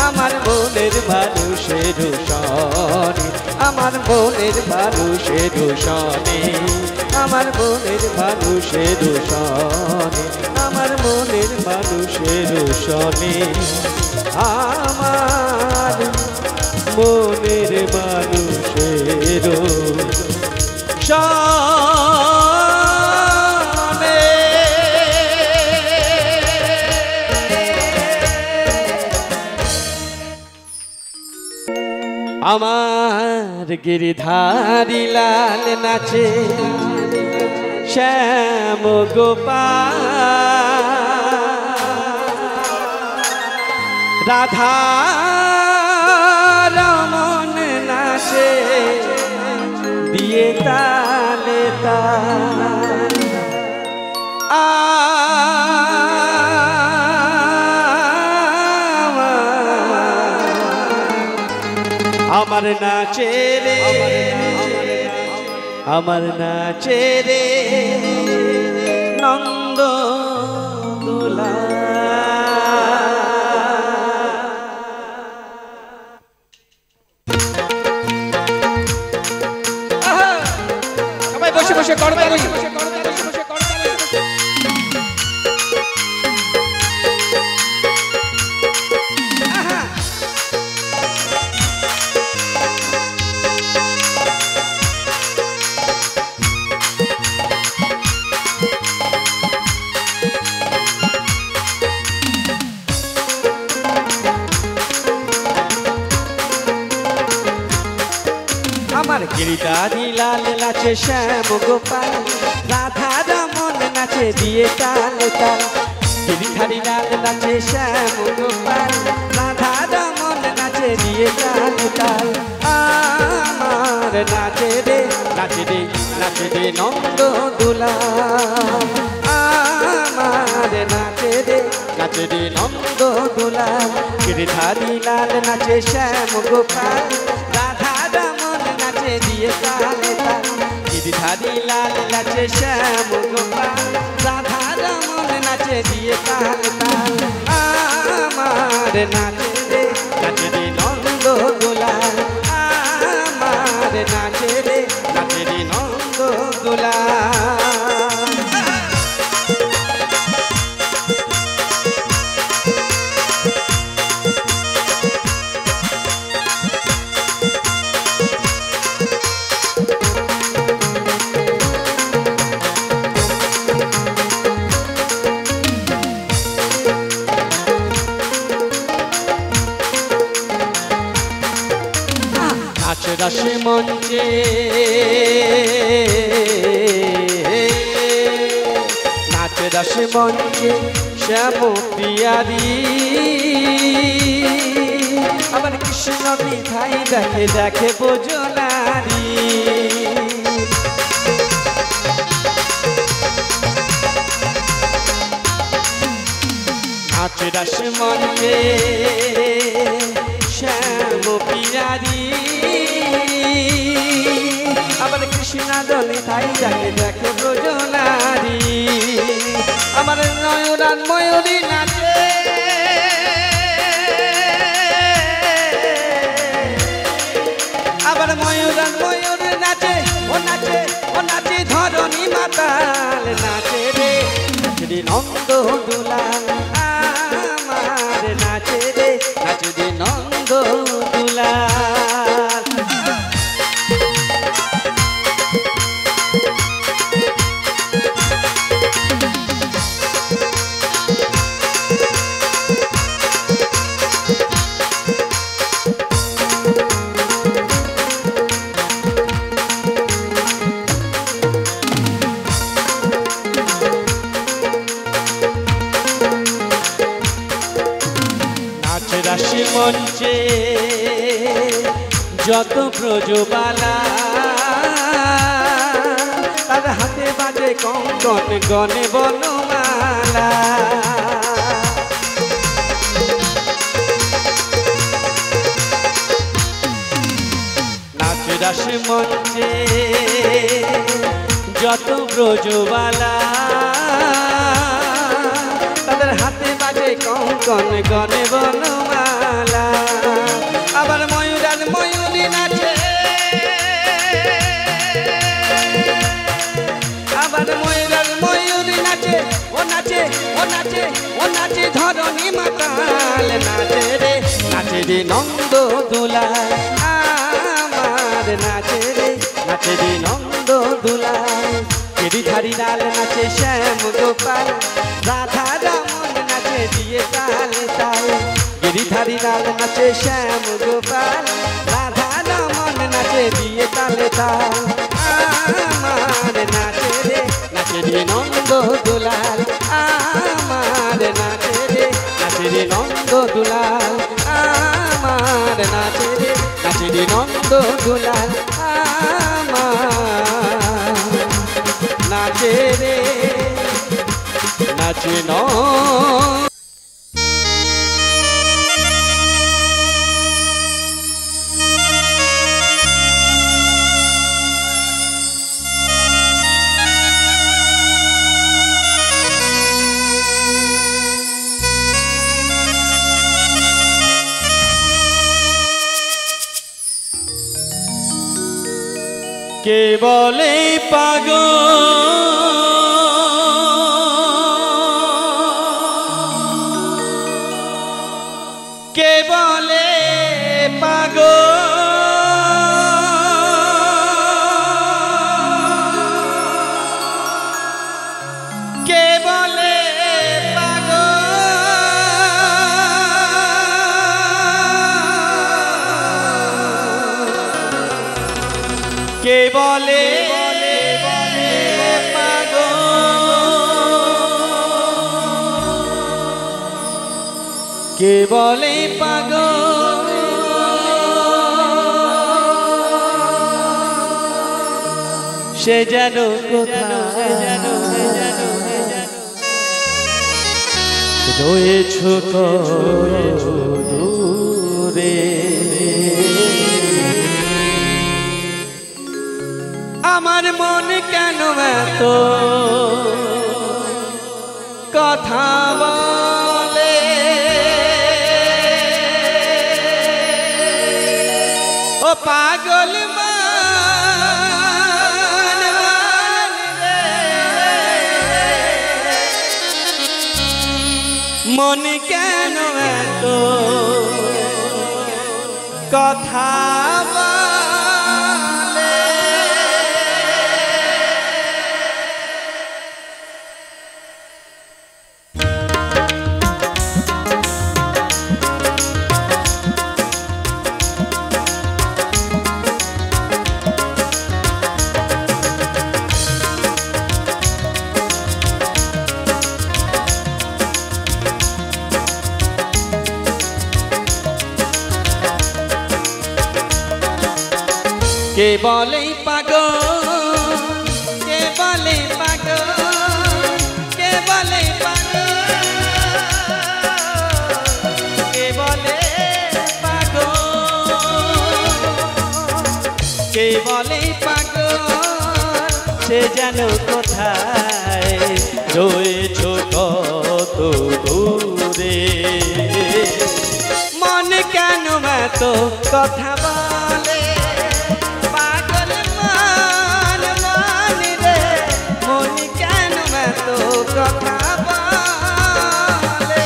B: আমার মনের মানুষের সনে, আমার মনের মানুষের সনে, আমার মনের মানুষের সনে, আমার মনের মানুষের সনে, আমার মনের মানুষের সনে। আমার গিরিধারী লাল নাচে শ্যাম গোপাল, রাধা রমন নাচে দিয়ে তালে তাল। আমার নাচে রে, আমার নাচে রে নন্দ দোলা। সবাই বসে বসে করতালি। আমার গিরিধারী লাল নাচে শ্যাম গোপাল, রাধা রমন নাচে দিয়ে তাল তাল। গিরিধারী লাল নাচে শ্যাম গোপাল, রাধা রমন নাচে দিয়ে তাল তাল। আমার নাচে রে, নাচে রে, নাচে রে নন্দ দোলা। আমার নাচে রে, নাচে রে নন্দ দোলা। গিরিধারী লাল নাচে শ্যাম গোপাল, রাধা রমন নাচে দিয়ে তালে তাল। গিরিধারী লাল নাচে শ্যাম গোপাল, রাধা রমন নাচে দিয়ে তালে তাল। আমার নাচে রে, নাচে রে নন্দ দোলা। আমার নাচে রে, নাচে রে নন্দ দোলা। রাস মঞ্চে শ্যাম পিয়ারি আবার কৃষ্ণ মিঠাই দেখে দেখে বোঝনারি নাচ রাস মঞ্চে শ্যাম পিয়ারি আবার কৃষ্ণা দলে তাই দেখে দেখে ব্রজনারি আমার নয়নার ময়ূরী নাচে আবার ময়ূরার ময়ূর নাচে ও নাচে ও নাচে ধরণী মাতাল নাচে রে নন্দ দুলাল আমার নাচে রে নাচে রে নন্দ দুলাল রাশি মঞ্চে যত ব্রজবালা তার হাতে বাজে কঙ্কন গনে বনমালা নাচ রাস মঞ্চে যত ব্রজবালা তাদের হাতে বাজে কঙ্কন গনে বনমালা আবার ময়ূরার ময়ূরী নাচে আবার ময়ূরার ময়ূরী নাচে ও নাচে ও নাচে ও নাচে ধরণী মাতাল নাচে রে নন্দ দুলাল আমার নাচে রে নন্দ দুলাল গিরিধারী লাল নাচে শ্যাম গোপাল রাধা রমন নাচে দিয়ে তাল তাল গিরিধারী লাল নাচে শ্যাম গোপাল রাধা রমন নাচে দিয়ে তাল তাল আমার নাচে রে নন্দ দুলাল আমার নাচে রে নন্দ দুলাল আমার নাচে রে নন্দ দুলাল আমার নাচে রে নাচে ন কে বলে পাগল কে বলে পাগল কে বলে কে বলে পাগল কে বলে পাগল সে যেন কোথায় রয়েছ দূরে আমার মন কেন এত কথা বলে ও পাগল মন কেন এত কথা কে বলে পাগল, কে বলে পাগল, কে বলে পাগল, কে বলে পাগল, কে বলে পাগল, সে যেন কোথায় রয়েছ কত দূরে। মন কেন এত কথা বলে, পাগল মন মন রে, মন কেন এত কথা বলে।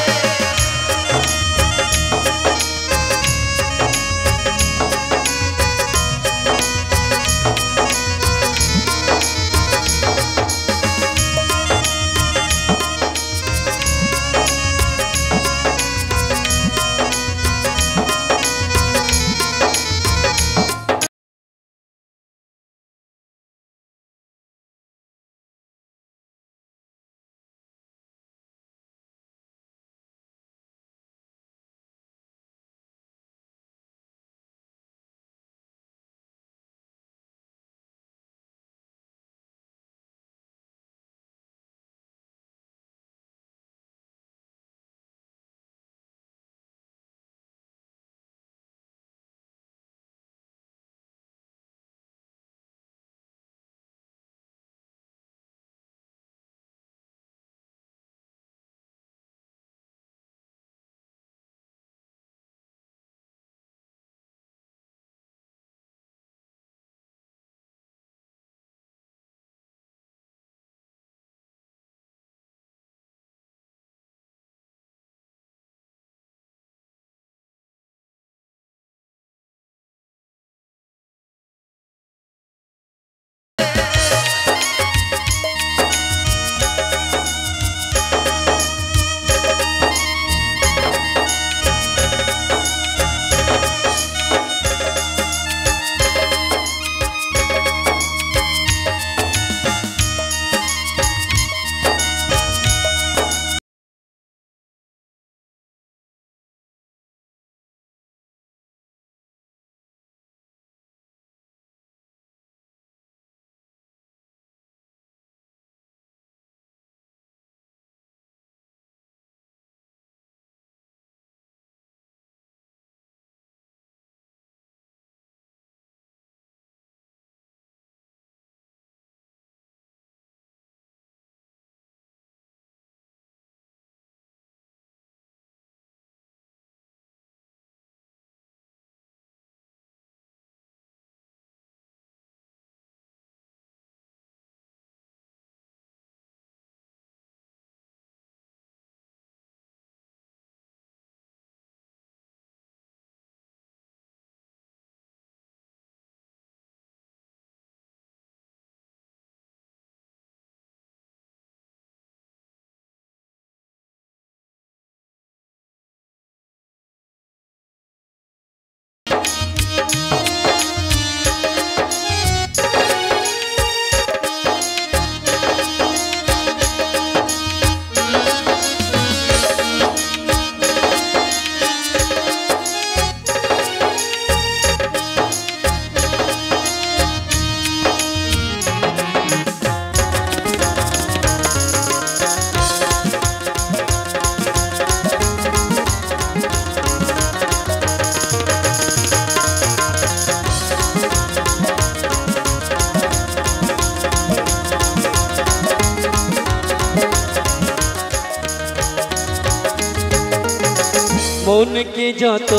B: মনকে যত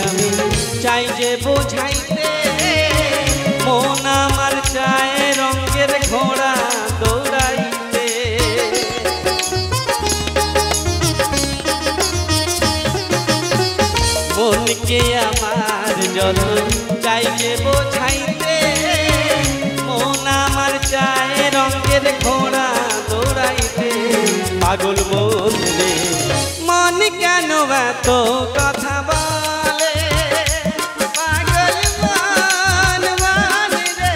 B: আমি চাই যে বোঝাইতে, মন আমার চায় রঙের ঘোড়া দৌড়াইতে। মনকে আমার যত চাই যে বোঝাইতে, মন আমার চায় রঙের ঘোড়া দৌড়াইতে। পাগল মন রে, মন কেন এত কথা বলে, পাগল মন মন রে,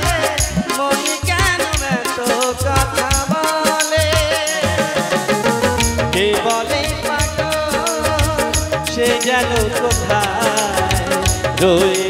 B: মন কেন এত কথা বলে। কে বলে পাগল, সে যেন কোথায় রয়ে